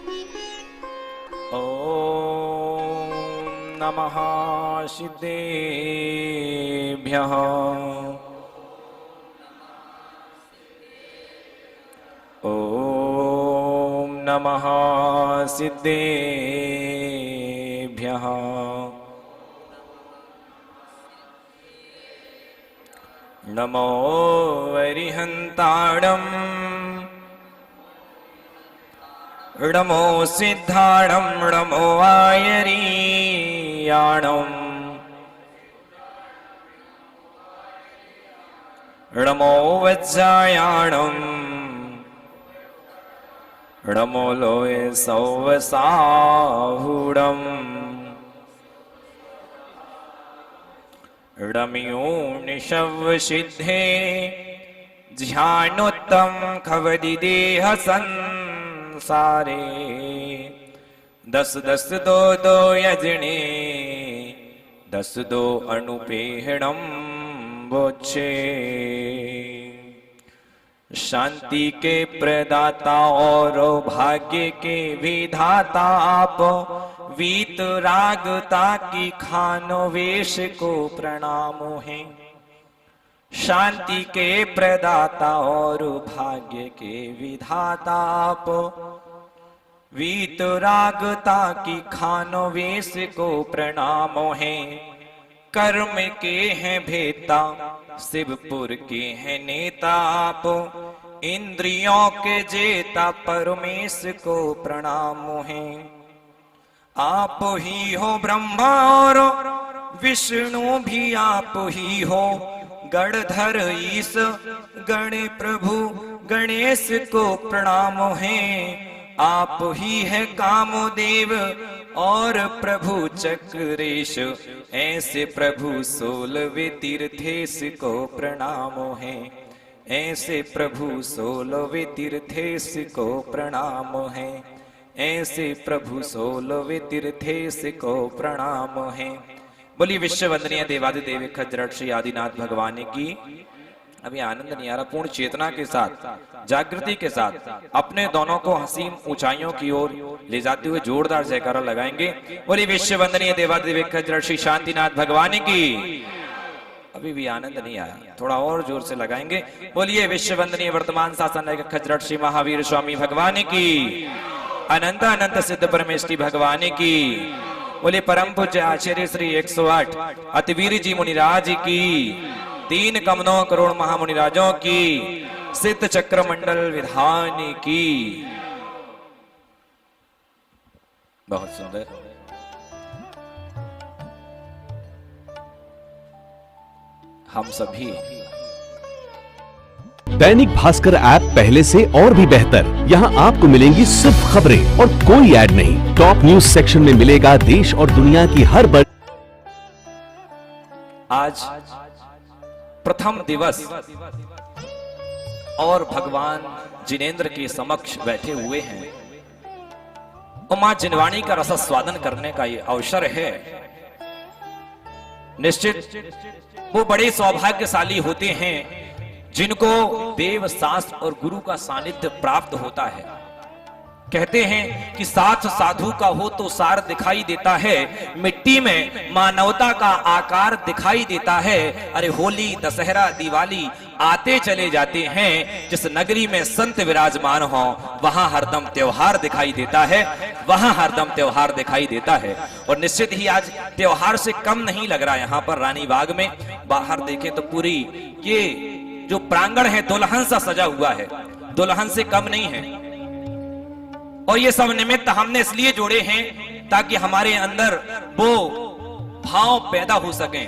ॐ नमः सिद्धेभ्यः। ॐ नमः सिद्धेभ्यः। नमो अरिहन्ताणम् नमो सिद्धाणं नमो आयरीयाणम् नमो वज्रायाणम् नमो लोये सौवसाहुडम् रम्यो निशवसिद्धे ध्यानोत्तम खवदिदेह संसारे। दस दस दो दो यजने दस दो अनुपेहणम बोचे। शांति के प्रदाता और भाग्य के विधाता आप, वीत रागता की खानो वेश को प्रणाम है। शांति के प्रदाता और भाग्य के विधाता आप, वीत रागता की खानो वेश को प्रणाम है। कर्म के हैं भेता शिवपुर के हैं नेता आप, इंद्रियों के जेता परमेश को प्रणाम है। आप ही हो ब्रह्मा और विष्णु भी आप ही हो, गणधर ईश गणे प्रभु गणेश को प्रणाम है। आप ही है कामदेव और प्रभु चक्रेश, ऐसे प्रभु 16वें तीर्थेश को प्रणाम है। ऐसे प्रभु 16वें तीर्थेश को प्रणाम है। ऐसे प्रभु 16वें तीर्थेश को प्रणाम है। बोलिए विश्व वंदनीय देवादिदेव खज्जरट श्री आदिनाथ भगवान की। अभी आनंद नहीं आ रहा, पूर्ण चेतना के साथ जागृति के साथ अपने दोनों को हसीन ऊंचाइयों की ओर ले जाते हुए जोरदार जयकारा लगाएंगे। बोलिए विश्व वंदनीय देवादिदेव खज्जरट श्री शांतिनाथ भगवान की। अभी भी आनंद नहीं आया, थोड़ा और जोर से लगाएंगे। बोलिए विश्व वंदनीय वर्तमान शासन खज्जरट श्री महावीर स्वामी भगवान की। अनंत अनंत सिद्ध परमेश्वरी भगवान की। बोले परम पूज्य आचार्य श्री 108 अतिवीर जी मुनिराज की। 3 कमनों करोड़ महामुनिराजों की। सिद्ध चक्र मंडल विधान की। बहुत सुंदर। हम सभी दैनिक भास्कर ऐप पहले से और भी बेहतर। यहाँ आपको मिलेंगी सिर्फ खबरें और कोई ऐड नहीं। टॉप न्यूज सेक्शन में मिलेगा देश और दुनिया की हर बड़ी। आज प्रथम दिवस और भगवान जिनेंद्र के समक्ष बैठे हुए हैं और मां जिनवाणी का रसास्वादन करने का ये अवसर है। निश्चित वो बड़े सौभाग्यशाली होते हैं जिनको देव शास्त्र और गुरु का सानिध्य प्राप्त होता है। कहते हैं कि साथ साधु का हो तो सार दिखाई देता है, मिट्टी में मानवता का आकार दिखाई देता है। अरे होली दशहरा दिवाली आते चले जाते हैं, जिस नगरी में संत विराजमान हो वहां हरदम त्योहार दिखाई देता है। वहां हरदम त्योहार दिखाई देता है। और निश्चित ही आज त्योहार से कम नहीं लग रहा। यहाँ पर रानी बाग में बाहर देखें तो पूरी ये जो प्रांगण है दुल्हन सा सजा हुआ है, दुल्हन से कम नहीं है। और ये सब निमित्त हमने इसलिए जोड़े हैं ताकि हमारे अंदर वो भाव पैदा हो सके।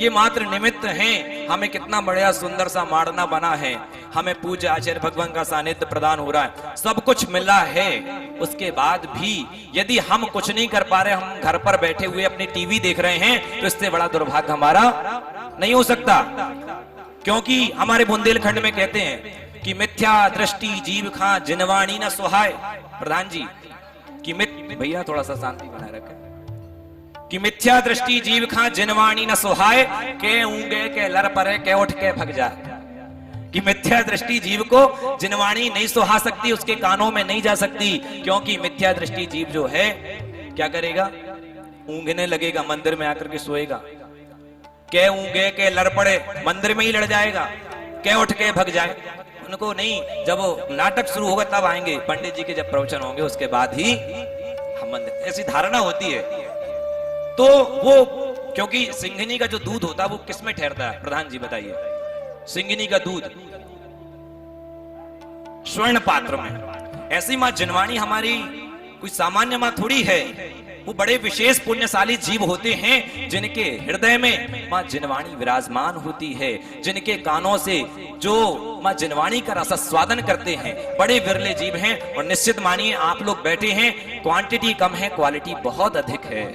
ये मात्र निमित्त हैं। हमें कितना बढ़िया सुंदर सा माड़ना बना है, हमें पूज्य आचार्य भगवान का सानिध्य प्रदान हो रहा है, सब कुछ मिला है। उसके बाद भी यदि हम कुछ नहीं कर पा रहे, हम घर पर बैठे हुए अपनी टीवी देख रहे हैं, तो इससे बड़ा दुर्भाग्य हमारा नहीं हो सकता। क्योंकि हमारे बुंदेलखंड में कहते हैं कि मिथ्या दृष्टि जीव खां जिनवाणी न सुहाय। प्रधान जी कि भैया थोड़ा सा शांति बनाए रखें। कि मिथ्या दृष्टि जीव खां जिनवाणी न सुहाय, के ऊंगे के लर परे के उठ के भग जाए। कि मिथ्या दृष्टि जीव को जिनवाणी नहीं सुहा सकती, उसके कानों में नहीं जा सकती, क्योंकि मिथ्या दृष्टि जीव जो है क्या करेगा, ऊँघने लगेगा, मंदिर में आकर के सोएगा। के ऊँगे के लड़ पड़े, मंदिर में ही लड़ जाएगा, के उठ के भग जाए, उनको नहीं। जब नाटक शुरू होगा तब आएंगे, पंडित जी के जब प्रवचन होंगे उसके बाद ही हम मंदिर, ऐसी धारणा होती है। तो वो क्योंकि सिंघनी का जो दूध होता है वो किस में ठहरता है, प्रधान जी बताइए। सिंघनी का दूध स्वर्ण पात्र में। ऐसी मां जिनवाणी हमारी कोई सामान्य मां थोड़ी है, वो बड़े विशेष पुण्यशाली जीव होते हैं जिनके हृदय में मां जिनवाणी विराजमान होती है, जिनके कानों से जो मां जिनवाणी का रसास्वादन करते हैं, बड़े विरले जीव हैं। और निश्चित मानिए आप लोग बैठे हैं, क्वांटिटी कम है, क्वालिटी बहुत अधिक है।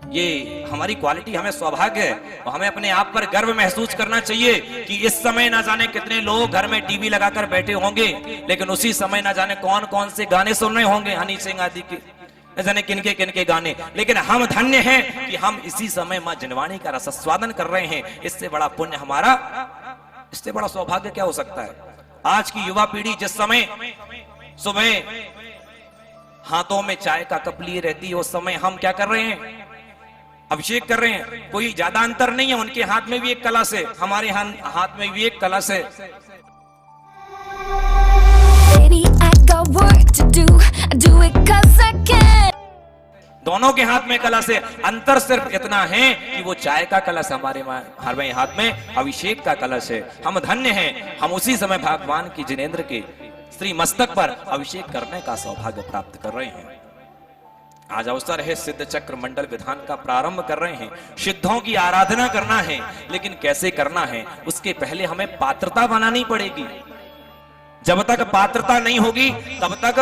ये हमारी क्वालिटी, हमें सौभाग्य है और हमें अपने आप पर गर्व महसूस करना चाहिए कि इस समय ना जाने कितने लोग घर में टीवी लगाकर बैठे होंगे, लेकिन उसी समय ना जाने कौन कौन से गाने सुन रहे होंगे, हनी सिंह आदि के, न जाने किनके किनके गाने। लेकिन हम धन्य हैं कि हम इसी समय मां जिनवाणी का रसास्वादन कर रहे हैं। इससे बड़ा पुण्य हमारा, इससे बड़ा सौभाग्य क्या हो सकता है। आज की युवा पीढ़ी जिस समय सुबह हाथों में चाय का कप लिए रहती है, उस समय हम क्या कर रहे हैं, अभिषेक कर रहे हैं। कोई ज्यादा अंतर नहीं है, उनके हाथ में भी एक कलश है, हमारे हाथ में भी एक कलश है। दोनों के हाथ में कलश है, अंतर सिर्फ इतना है कि वो चाय का कलश हमारे हाथ में अभिषेक का कलश है। हम धन्य हैं, हम उसी समय भगवान की जिनेंद्र के श्री मस्तक पर अभिषेक करने का सौभाग्य प्राप्त कर रहे हैं। आज अवसर है, सिद्ध चक्र मंडल विधान का प्रारंभ कर रहे हैं, सिद्धों की आराधना करना है। लेकिन कैसे करना है, उसके पहले हमें पात्रता बनानी पड़ेगी। जब तक पात्रता नहीं होगी तब तक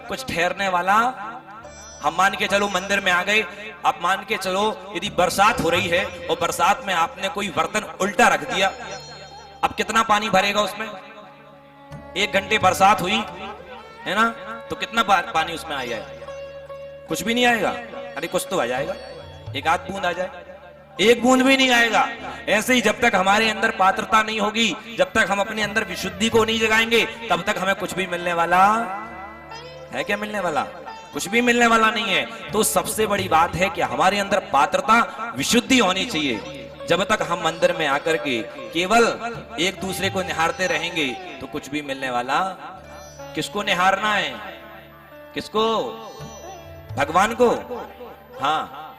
कुछ ठहरने वाला। हम मान के चलो मंदिर में आ गए, आप मान के चलो यदि बरसात हो रही है और बरसात में आपने कोई बर्तन उल्टा रख दिया, अब कितना पानी भरेगा उसमें। 1 घंटे बरसात हुई है ना, तो कितना पानी उसमें आ जाए, कुछ भी नहीं आएगा। अरे कुछ तो आ जाएगा, एक आध बूंद आ जाए, एक बूंद भी नहीं आएगा। ऐसे ही जब तक हमारे अंदर पात्रता नहीं होगी, जब तक हम अपने अंदर विशुद्धि को नहीं जगाएंगे, तब तक हमें कुछ भी मिलने वाला है क्या, मिलने वाला कुछ भी मिलने वाला नहीं है। तो सबसे बड़ी बात है कि हमारे अंदर पात्रता विशुद्धि होनी चाहिए। जब तक हम मंदिर में आकर के केवल एक दूसरे को निहारते रहेंगे तो कुछ भी मिलने वाला। किसको निहारना है, किसको, भगवान को। हाँ,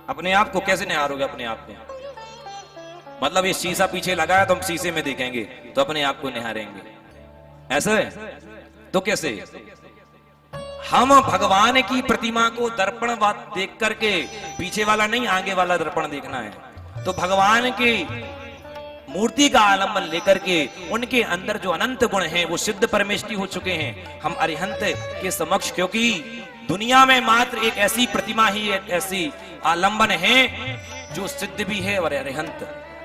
अपने आप को कैसे निहारोगे, अपने आप को मतलब ये शीशा पीछे लगा है तो हम शीशे में देखेंगे तो अपने आप को निहारेंगे, ऐसे तो कैसे। हम भगवान की प्रतिमा को दर्पण देख करके, पीछे वाला नहीं आगे वाला दर्पण देखना है। तो भगवान की मूर्ति का आलंबन लेकर के उनके अंदर जो अनंत गुण हैं वो सिद्ध परमेष्टि हो चुके हैं। हम अरिहंत के समक्ष, क्योंकि दुनिया में मात्र एक ऐसी प्रतिमा ही, एक ऐसी आलंबन है जो सिद्ध भी है और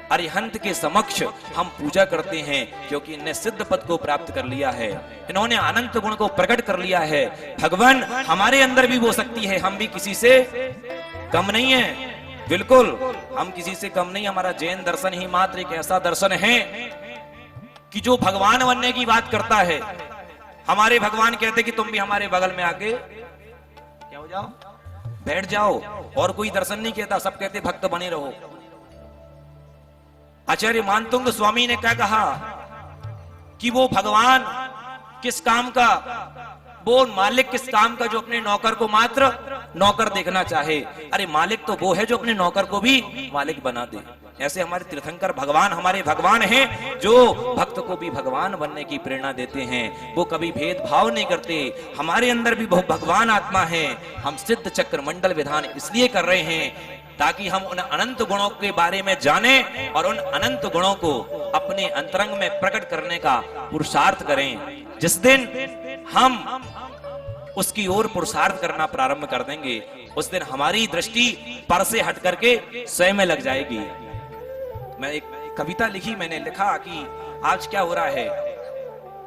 अरिहंत के समक्ष हम पूजा करते हैं, क्योंकि इनने सिद्ध पद को प्राप्त कर लिया है, इन्होंने अनंत गुण को प्रकट कर लिया है। भगवान हमारे अंदर भी वो शक्ति है, हम भी किसी से कम नहीं है, बिल्कुल हम किसी से कम नहीं। हमारा जैन दर्शन ही मात्र एक ऐसा दर्शन है कि जो भगवान बनने की बात करता है। हमारे भगवान कहते कि तुम भी हमारे बगल में आके क्या हो जाओ, बैठ जाओ। और कोई दर्शन नहीं कहता, सब कहते भक्त बने रहो। आचार्य मानतुंग स्वामी ने क्या कहा कि वो भगवान किस काम का, वो मालिक किस काम का जो अपने नौकर को मात्र नौकर देखना चाहे। अरे मालिक तो वो है जो अपने नौकर को भी मालिक बना दे। ऐसे हमारे तीर्थंकर भगवान हमारे भगवान हैं जो भक्त को भी भगवान बनने की प्रेरणा देते हैं। वो कभी भेदभाव नहीं करते, हमारे अंदर भी बहुत भगवान आत्मा है। हम सिद्ध चक्र मंडल विधान इसलिए कर रहे हैं ताकि हम उन अनंत गुणों के बारे में जाने और उन अनंत गुणों को अपने अंतरंग में प्रकट करने का पुरुषार्थ करें। जिस दिन हम उसकी ओर पुरुषार्थ करना प्रारंभ कर देंगे, उस दिन हमारी दृष्टि पर से हट करके स्वयं में लग जाएगी। मैं एक कविता लिखी, मैंने लिखा कि आज क्या हो रहा है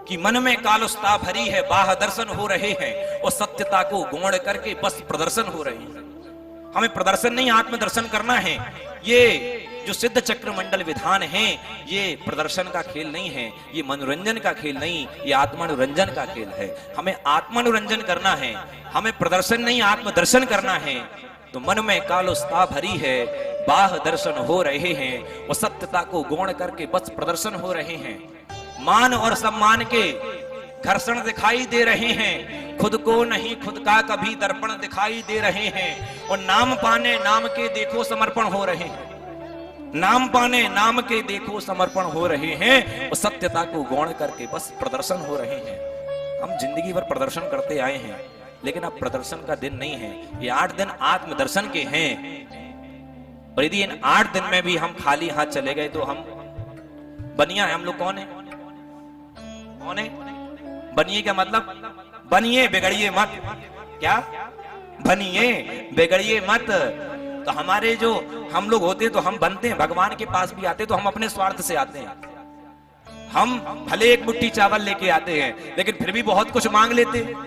कि मन में कालुस्ता भरी है, बाह दर्शन हो रहे हैं और सत्यता को गौण करके बस प्रदर्शन हो रहे हैं। हमें प्रदर्शन नहीं, आत्मदर्शन करना है। ये जो सिद्ध चक्र मंडल विधान है, ये प्रदर्शन का खेल नहीं है, ये मनोरंजन का खेल नहीं, ये आत्मानुरंजन का खेल है। हमें आत्मानुरंजन करना है, हमें प्रदर्शन नहीं आत्मदर्शन करना है। तो मन में कालोस्ता भरी है, बाह दर्शन हो रहे हैं, वो सत्यता को गौण करके बस प्रदर्शन हो रहे हैं। मान और सम्मान के घर्षण दिखाई दे रहे हैं, खुद को नहीं खुद का कभी दर्पण दिखाई दे रहे हैं। और नाम पाने नाम के देखो समर्पण हो रहे हैं, नाम पाने नाम के देखो समर्पण हो रहे हैं, और सत्यता को गौण करके बस प्रदर्शन हो रहे हैं। हम जिंदगी भर प्रदर्शन करते आए हैं, लेकिन अब प्रदर्शन का दिन नहीं है, ये 8 दिन आत्मदर्शन के हैं। और यदि इन 8 दिन में भी हम खाली हाथ चले गए तो हम बनिया है। हम लोग कौन है? कौन है? बनिए क्या मतलब? बनिए बिगड़िए मत। क्या? बनिए बिगड़िए मत। तो हमारे जो हम लोग होते तो हम बनते हैं, भगवान के पास भी आते तो हम अपने स्वार्थ से आते हैं। हम भले एक मुट्ठी चावल लेके आते हैं, लेकिन फिर भी बहुत कुछ मांग लेते हैं।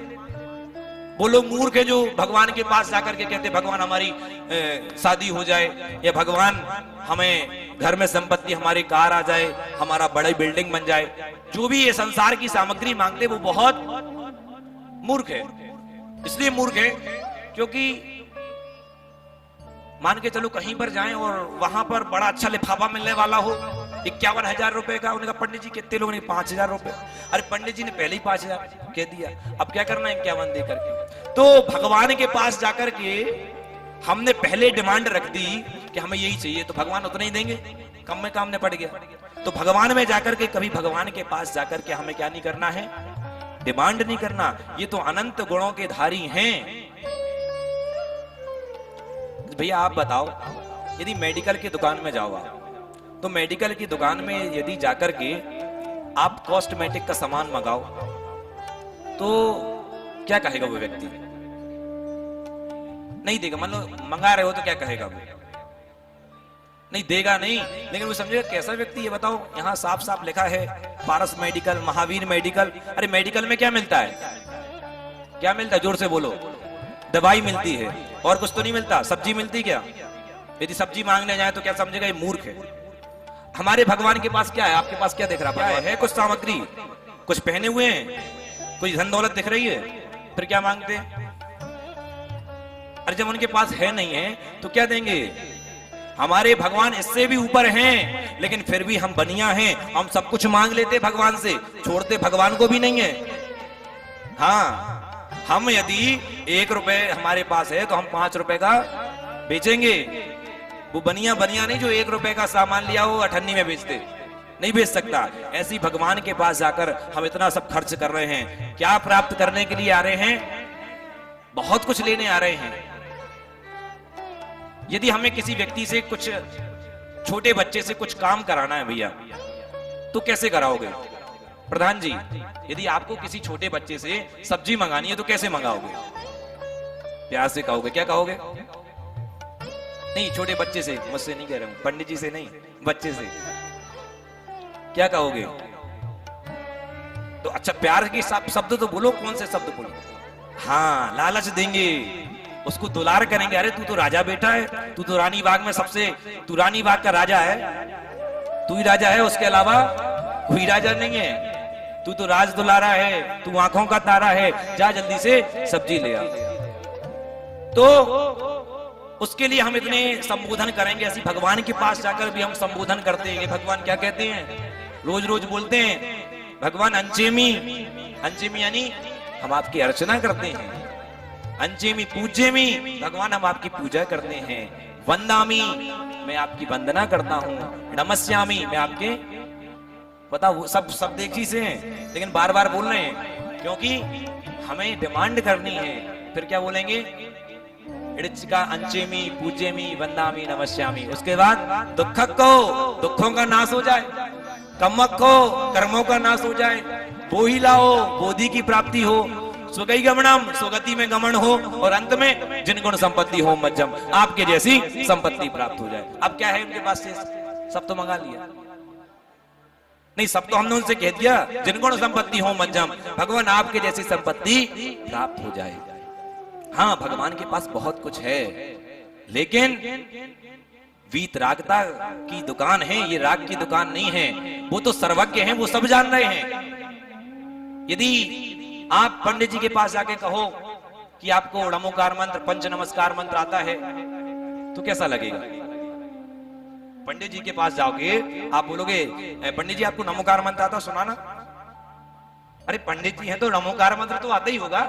वो लोग मूर्ख है जो भगवान के पास जाकर के कहते भगवान हमारी शादी हो जाए, या भगवान हमें घर में संपत्ति, हमारी कार आ जाए, हमारा बड़ी बिल्डिंग बन जाए। जो भी ये संसार की सामग्री मांगते वो बहुत मूर्ख है। इसलिए मूर्ख है क्योंकि मान के चलो कहीं पर जाएं और वहां पर बड़ा अच्छा लिफाफा मिलने वाला हो 51,000 रुपए का। उन्होंने कहा पंडित जी कितने लोगों ने? 5,000 रुपए। अरे पंडित जी ने पहले ही 5,000 कह दिया, अब क्या करना है 51 दे करके। तो भगवान के पास जाकर के हमने पहले डिमांड रख दी कि हमें यही चाहिए, तो भगवान उतना ही देंगे, कम में काम ने पड़ गया। तो भगवान में जाकर के कभी भगवान के पास जाकर के हमें क्या नहीं करना है? डिमांड नहीं करना। ये तो अनंत गुणों के धारी हैं। भैया आप बताओ, यदि मेडिकल की दुकान में जाओ आप, तो मेडिकल की दुकान में यदि जाकर के आप कॉस्मेटिक का सामान मंगाओ तो क्या कहेगा वो व्यक्ति? नहीं देगा। मान लो मंगा रहे हो तो क्या कहेगा वो? नहीं देगा नहीं। लेकिन वो समझेगा कैसा व्यक्ति है बताओ? यहाँ साफ साफ लिखा है पारस मेडिकल, महावीर मेडिकल। अरे मेडिकल में क्या मिलता है? क्या मिलता है? जोर से बोलो। दवाई मिलती है और कुछ तो नहीं मिलता। सब्जी मिलती क्या? यदि सब्जी मांगने जाए तो क्या समझेगा ये मूर्ख है। हमारे भगवान के पास क्या है? आपके पास क्या दिख रहा है? कुछ सामग्री, कुछ पहने हुए हैं, कुछ धन दौलत दिख रही है, फिर क्या मांगते? अरे जब उनके पास है नहीं है तो क्या देंगे? हमारे भगवान इससे भी ऊपर हैं, लेकिन फिर भी हम बनिया हैं। हम सब कुछ मांग लेते भगवान से, छोड़ते भगवान को भी नहीं है। हाँ, हम यदि 1 रुपए हमारे पास है तो हम 5 रुपए का बेचेंगे। वो बनिया बनिया नहीं जो 1 रुपए का सामान लिया हो 98 में बेचते, नहीं बेच सकता। ऐसी भगवान के पास जाकर हम इतना सब खर्च कर रहे हैं, क्या प्राप्त करने के लिए आ रहे हैं? बहुत कुछ लेने आ रहे हैं। यदि हमें किसी व्यक्ति से कुछ, छोटे बच्चे से कुछ काम कराना है भैया, तो कैसे कराओगे? प्रधान जी, यदि आपको किसी छोटे बच्चे से सब्जी मंगानी है तो कैसे मंगाओगे? प्यार से कहोगे? क्या कहोगे? नहीं, छोटे बच्चे से, मुझसे नहीं कह रहा हूं, पंडित जी से नहीं, बच्चे से क्या कहोगे? तो अच्छा प्यार के शब्द तो बोलो, कौन से शब्द बोलो? हाँ, लालच देंगे, उसको दुलार करेंगे। अरे तू तो राजा बेटा है, तू तो रानी बाग में सबसे, तू रानी बाग का राजा है, तू ही राजा है, उसके अलावा कोई राजा नहीं है। तू तो राज दुलारा है, तू आंखों का तारा है, जा जल्दी से सब्जी ले आ। तो उसके लिए हम इतने संबोधन करेंगे। ऐसी भगवान के पास जाकर भी हम संबोधन करते हैं। भगवान क्या कहते हैं? रोज रोज बोलते हैं भगवान अंचेमी। अंचेमी यानी हम आपकी अर्चना करते हैं। अंचेमी पूज्यमी, भगवान हम आपकी पूजा करते हैं। वंदामी, मैं आपकी वंदना करता हूँ। नमस्यामी, मैं आपके, पता वो सब शब्द एक ही से हैं, लेकिन बार बार बोल रहे हैं क्योंकि हमें डिमांड करनी है। फिर क्या बोलेंगे? इड़चिका अंचेमी पूज्यमी वंदामी नमस्यामी। उसके बाद दुखक को, दुखों का नाश हो जाए, कमक को, कर्मों का नाश हो जाए, बोही लाओ, बोधि की प्राप्ति हो, स्वगति गमनम, स्वगति में गमन हो, और अंत में जिन गुण संपत्ति हो मध्यम, आपके जैसी संपत्ति प्राप्त हो जाए। अब क्या है उनके पास से? सब तो मंगा लिया नहीं, सब तो हमने उनसे कह दिया जिन गुण संपत्ति हो मध्यम, भगवान आपके जैसी संपत्ति प्राप्त हो जाए। हाँ, भगवान के पास बहुत कुछ है, लेकिन वीतरागता की दुकान है, ये राग की दुकान नहीं है। वो तो सर्वज्ञ हैं, वो सब जान रहे हैं। यदि आप पंडित जी के पास जाके कहो कि आपको नमोकार मंत्र, पंच नमस्कार मंत्र आता है, तो कैसा लगेगा? पंडित जी के पास जाओगे, आप बोलोगे पंडित जी आपको नमोकार मंत्र आता, सुनाना। अरे पंडित जी हैं तो नमोकार मंत्र तो आता ही होगा।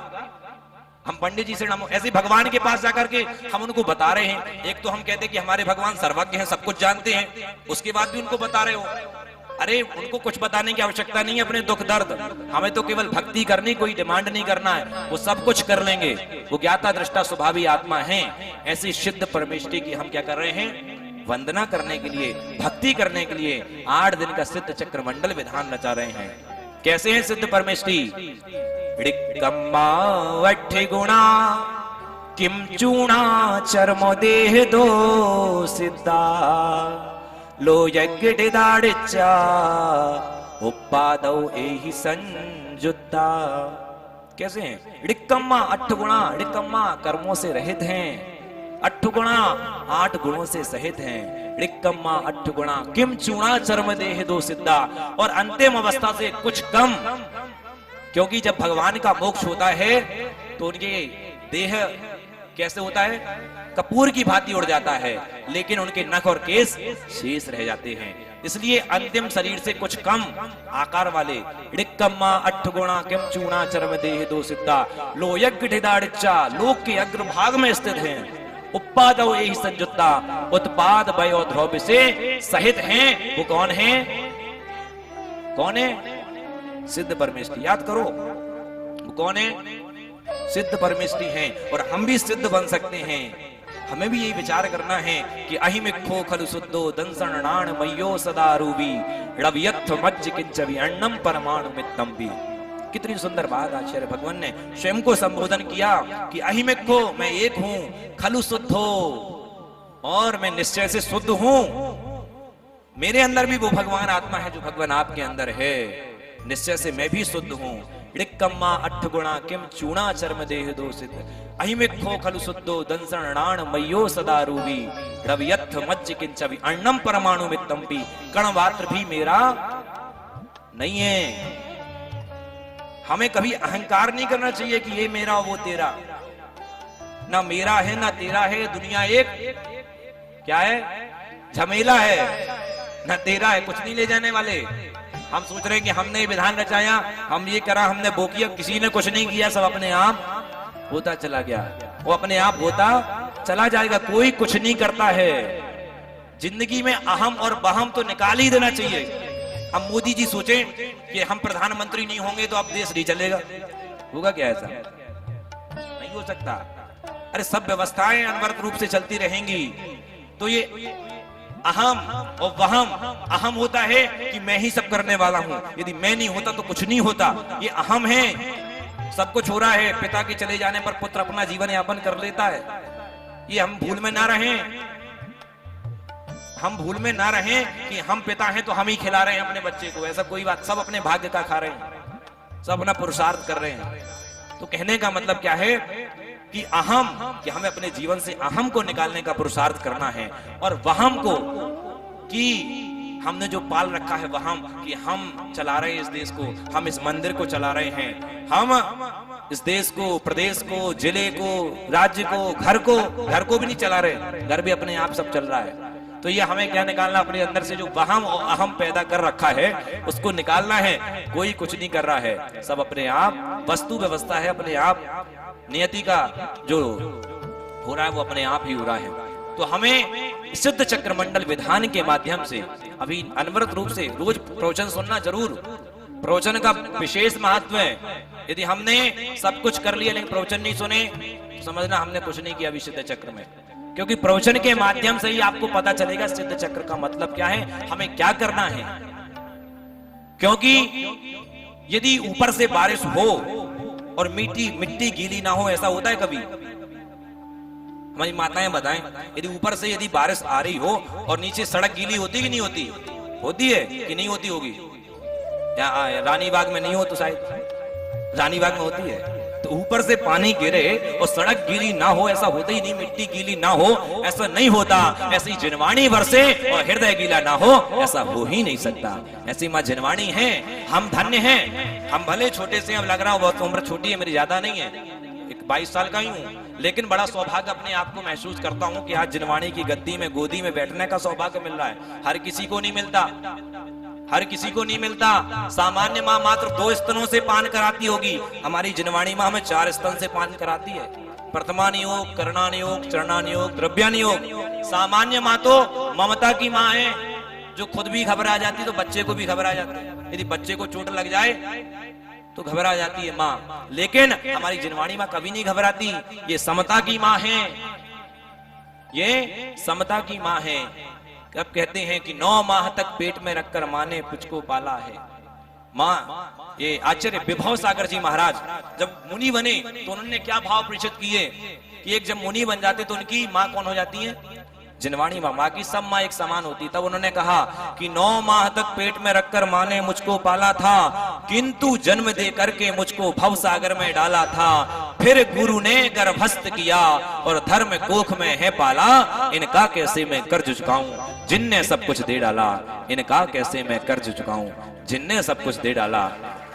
हम पंडित जी से नमो, ऐसे भगवान के पास जाकर के हम उनको बता रहे हैं। एक तो हम कहते हैं कि हमारे भगवान सर्वज्ञ हैं, सब कुछ जानते हैं, उसके बाद भी उनको बता रहे हो। अरे उनको कुछ बताने की आवश्यकता नहीं है अपने दुख दर्द, हमें तो केवल भक्ति करनी, कोई डिमांड नहीं करना है, वो सब कुछ कर लेंगे। वो ज्ञाता दृष्टा स्वभावी आत्मा है। ऐसी सिद्ध परमेष्टि की हम क्या कर रहे हैं? वंदना करने के लिए, भक्ति करने के लिए 8 दिन का सिद्ध चक्र मंडल विधान रचा रहे हैं। कैसे हैं सिद्ध परमेष्टि? ऋक्कम्मा वट्ठि गुणा किम चूणा चर्म देह दो सिद्धा लो यज्ञिदाड़िच्चा उपादौ एहि संयुक्ता। कैसे हैं? ऋक्कम्मा 8 गुणा, ऋक्कम्मा कर्मों से रहित हैं, 8 गुणा 8 गुणों से सहित हैं। ऋक्कम्मा 8 गुणा किम चूणा चर्म देह दो सिद्धा, और अंतिम अवस्था से कुछ कम, क्योंकि जब भगवान का मोक्ष होता है तो उनके देह कैसे होता है? कपूर की भांति उड़ जाता है, लेकिन उनके नख और केस शेष रह जाते हैं। इसलिए अंतिम शरीर से कुछ कम आकार वाले ऋक्कम्मा 8 गुणा किम चूणा चर्म देह दो सिद्धा लो यज्ञिदाड़िच्चा, लोक के अग्रभाग में स्थित हैं। उपादौ एहि संयुक्ता, उत्पाद वय और द्रव्य से सहित हैं। वो कौन है? कौन है? सिद्ध परमेष्टि। याद करो वो कौन है? सिद्ध परमेष्टि हैं। और हम भी सिद्ध बन सकते हैं। हमें भी यही विचार करना है कि अहिमिक्खो खलु शुद्धो दंसन नाण मय्यो सदा रूबी रवयत्थ मज्ज किंचवि अन्नम परमाणु मित्तम भी। कितनी सुंदर बात आचार्य भगवान ने स्वयं को संबोधन किया कि अहिमिक्खो, मैं एक हूं, खलु शुद्धो, और मैं निश्चय से शुद्ध हूं। मेरे अंदर भी वो भगवान आत्मा है जो भगवान आपके अंदर है। निश्चय से मैं भी शुद्ध हूं। ऋक्कम्मा 8 गुणा किम चूणा चर्म देह दो सिद्ध अहिमिक्खो खलु शुद्धो दंसन नाण मय्यो सदा रूबी रवयत्थ मज्ज किंचवि अन्नम परमाणु मित्तम्पि। कण मात्र भी मेरा नहीं है। हमें कभी अहंकार नहीं करना चाहिए कि ये मेरा वो तेरा। ना मेरा है ना तेरा है, दुनिया एक क्या है? झमेला है। ना तेरा है, कुछ नहीं ले जाने वाले। हम सोच रहे हैं कि हमने विधान रचाया, हम ये करा, हमने वो किया, किसी ने कुछ नहीं किया, सब अपने आप होता चला गया। वो अपने आप होता चला जाएगा, कोई कुछ नहीं करता है। जिंदगी में अहम और बहम तो निकाल ही देना चाहिए। अब मोदी जी सोचे कि हम प्रधानमंत्री नहीं होंगे तो अब देश नहीं चलेगा, होगा क्या? ऐसा नहीं हो सकता। अरे सब व्यवस्थाएं अनवरत रूप से चलती रहेंगी, तो ये अहम और वहम, अहम होता है कि मैं ही सब करने वाला हूं, यदि मैं नहीं होता तो कुछ नहीं होता, ये अहम है। सब कुछ हो रहा है, पिता के चले जाने पर पुत्र अपना जीवन यापन कर लेता है। ये हम भूल में ना रहें, हम भूल में ना रहें कि हम पिता हैं तो हम ही खिला रहे हैं अपने बच्चे को। ऐसा कोई बात, सब अपने भाग्य का खा रहे हैं, सब अपना पुरुषार्थ कर रहे हैं। तो कहने का मतलब क्या है कि अहम, कि हमें अपने जीवन से अहम को निकालने का पुरुषार्थ करना है, और वहम को, कि हमने जो पाल रखा है वहम, कि हम चला रहे हैं इस देश को, हम इस मंदिर को चला रहे हैं, हम इस देश को, प्रदेश को, जिले को, राज्य को, घर को भी नहीं चला रहे, घर भी अपने आप सब चल रहा है। तो ये हमें क्या निकालना? अपने अंदर से जो वहम और अहम पैदा कर रखा है उसको निकालना है। कोई कुछ नहीं कर रहा है, सब अपने आप, वस्तु व्यवस्था है अपने आप, नियति का जो हो रहा है वो अपने आप ही हो रहा है। तो हमें सिद्ध चक्र मंडल विधान के माध्यम से अभी अनवरत रूप से रोज प्रवचन सुनना जरूर। प्रवचन का विशेष महत्व है। यदि हमने सब कुछ कर लिया लेकिन प्रवचन नहीं सुने तो समझना हमने कुछ नहीं किया अभी सिद्ध चक्र में, क्योंकि प्रवचन के माध्यम से ही आपको पता चलेगा सिद्ध चक्र का मतलब क्या है, हमें क्या करना है। क्योंकि यदि ऊपर से बारिश हो और मिट्टी गीली ना हो, ऐसा होता है कभी? हमारी माताएं बताएं, यदि ऊपर से यदि बारिश आ रही हो और नीचे सड़क गीली होती कि नहीं होती? होती है कि नहीं होती होगी? या रानी बाग में नहीं हो तो शायद रानी बाग में होती है। तो ऊपर से पानी गिरे और सड़क गीली ना हो, ऐसा होता ही नहीं, मिट्टी गीली ना हो, ऐसा नहीं होता। ऐसी जिनवाणी बरसे और हृदय गीला ना हो, ऐसा हो ही नहीं सकता। ऐसी माँ जिनवाणी है, हम धन्य हैं। हम भले छोटे से, अब लग रहा हो बहुत उम्र छोटी है मेरी, ज्यादा नहीं है, एक 22 साल का ही हूँ, लेकिन बड़ा सौभाग्य अपने आप को महसूस करता हूँ कि आज जिनवाणी की गद्दी में, गोदी में बैठने का सौभाग्य मिल रहा है। हर किसी को नहीं मिलता, हर किसी को नहीं मिलता। सामान्य माँ मात्र 2 स्तनों से पान कराती होगी, हमारी जिनवाणी माँ हमें 4 स्तन से पान कराती है। प्रथमानियोग, करणानियोग, चरणानियोग, द्रव्यानियोग। सामान्य माँ तो ममता की माँ है, जो खुद भी घबरा जाती तो बच्चे को भी घबरा जाती है। यदि बच्चे को चोट लग जाए तो घबरा जाती है माँ, लेकिन हमारी जिनवाणी माँ कभी नहीं घबराती। ये समता की माँ है, ये समता की माँ है। अब कहते हैं कि 9 माह तक पेट में रखकर माँ ने मुझको पाला है। माँ, ये आचार्य विभव सागर जी महाराज जब मुनि बने तो उन्होंने क्या भाव प्रेषित किए कि एक जब मुनि बन जाते तो उनकी माँ कौन हो जाती है? जिनवाणी माँ। माँ की सब माँ एक समान होती। तब उन्होंने कहा कि 9 माह तक पेट में रखकर माँ ने मुझको पाला था, किंतु जन्म दे करके मुझको भव सागर में डाला था। फिर गुरु ने गर्भस्थ किया और धर्म कोख में है पाला, इनका कैसे मैं कर्ज चुकाऊं, जिनने सब कुछ दे डाला। इनका कैसे मैं कर्ज चुकाऊं, जिनने सब कुछ दे डाला।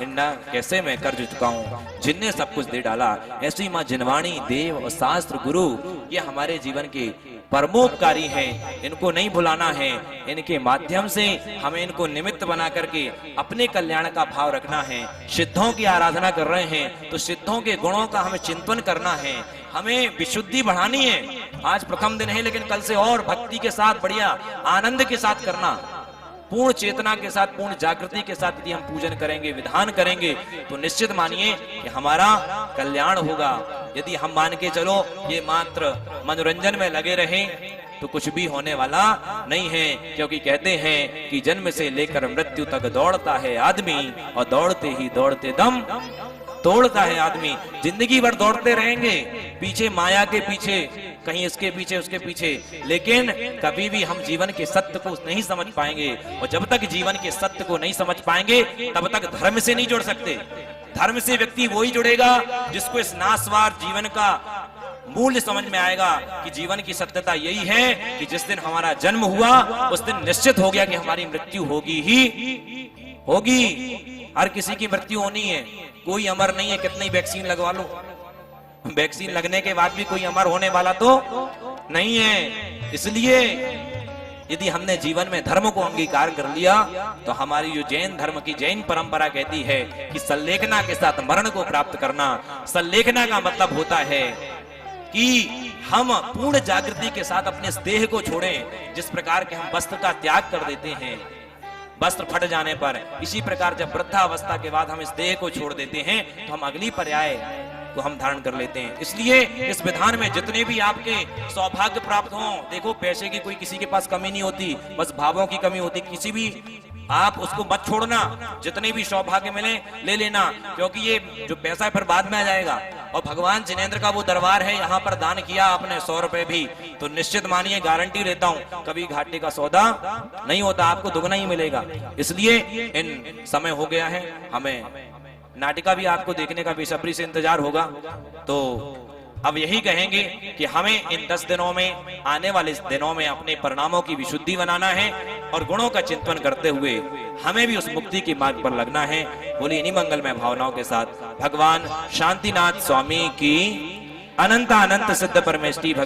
इनका कैसे मैं कर्ज चुकाऊं, जिनने सब कुछ दे डाला। ऐसी माँ जिनवाणी, देव और शास्त्र, गुरु, ये हमारे जीवन के परमोपकारी हैं। इनको नहीं भुलाना है। इनके माध्यम से हमें इनको निमित्त बना करके अपने कल्याण का भाव रखना है। सिद्धों की आराधना कर रहे हैं तो सिद्धों के गुणों का हमें चिंतन करना है, हमें विशुद्धि बढ़ानी है। आज प्रथम दिन है, लेकिन कल से और भक्ति के साथ, बढ़िया आनंद के साथ करना। पूर्ण चेतना के साथ, पूर्ण जागृति के साथ यदि हम पूजन करेंगे, विधान करेंगे, तो निश्चित मानिए कि हमारा कल्याण होगा। यदि हम मान के चलो ये मात्र मनोरंजन में लगे रहें तो कुछ भी होने वाला नहीं है, क्योंकि कहते हैं कि जन्म से लेकर मृत्यु तक दौड़ता है आदमी, और दौड़ते ही दौड़ते दम तोड़ता है आदमी। जिंदगी भर दौड़ते रहेंगे पीछे, माया के पीछे, कहीं इसके पीछे उसके पीछे, लेकिन कभी भी हम जीवन के सत्य को नहीं समझ पाएंगे। और जब तक जीवन के सत्य को नहीं समझ पाएंगे तब तक धर्म से नहीं जुड़ सकते। धर्म से व्यक्ति वही जुड़ेगा जिसको इस नासवार जीवन का मूल्य समझ में आएगा कि जीवन की सत्यता यही है कि जिस दिन हमारा जन्म हुआ उस दिन निश्चित हो गया कि हमारी मृत्यु होगी ही होगी। हर किसी की मृत्यु होनी है, कोई अमर नहीं है, कितनी वैक्सीन लगवा लो, वैक्सीन लगने के बाद भी कोई अमर होने वाला तो नहीं है। इसलिए यदि हमने जीवन में धर्म को अंगीकार कर लिया तो हमारी जो जैन धर्म की जैन परंपरा कहती है कि संलेखना के साथ मरण को प्राप्त करना। संलेखना का मतलब होता है कि हम पूर्ण जागृति के साथ अपने इस देह को छोड़ें। जिस प्रकार के हम वस्त्र का त्याग कर देते हैं वस्त्र फट जाने पर, इसी प्रकार जब वृद्धावस्था के बाद हम इस देह को छोड़ देते हैं तो हम अगली पर्याय को हम धारण कर लेते हैं। इसलिए इस विधान में जितने भी आपके सौभाग्य प्राप्त हों, देखो पैसे की कोई किसी के पास कमी नहीं होती, बस भावों की कमी होती। किसी भी आप उसको मत छोड़ना, जितने भी सौभाग्य मिले ले लेना, क्योंकि ये जो पैसा है फिर बाद में आ जाएगा। और भगवान जिनेंद्र का वो दरबार है, यहाँ पर दान किया आपने 100 रुपए भी, तो निश्चित मानिए, गारंटी लेता हूँ कभी घाटे का सौदा नहीं होता, आपको दुगना ही मिलेगा। इसलिए इन समय हो गया है, हमें नाटिका भी आपको देखने का बेसब्री से इंतजार होगा। तो अब यही कहेंगे कि हमें इन 10 दिनों में, आने वाले दिनों में अपने परिणामों की विशुद्धि बनाना है और गुणों का चिंतन करते हुए हमें भी उस मुक्ति के मार्ग पर लगना है। बोलिए इन्हीं मंगलमय भावनाओं के साथ भगवान शांतिनाथ स्वामी की अनंत अनंत सिद्ध परमेष्टि भगवान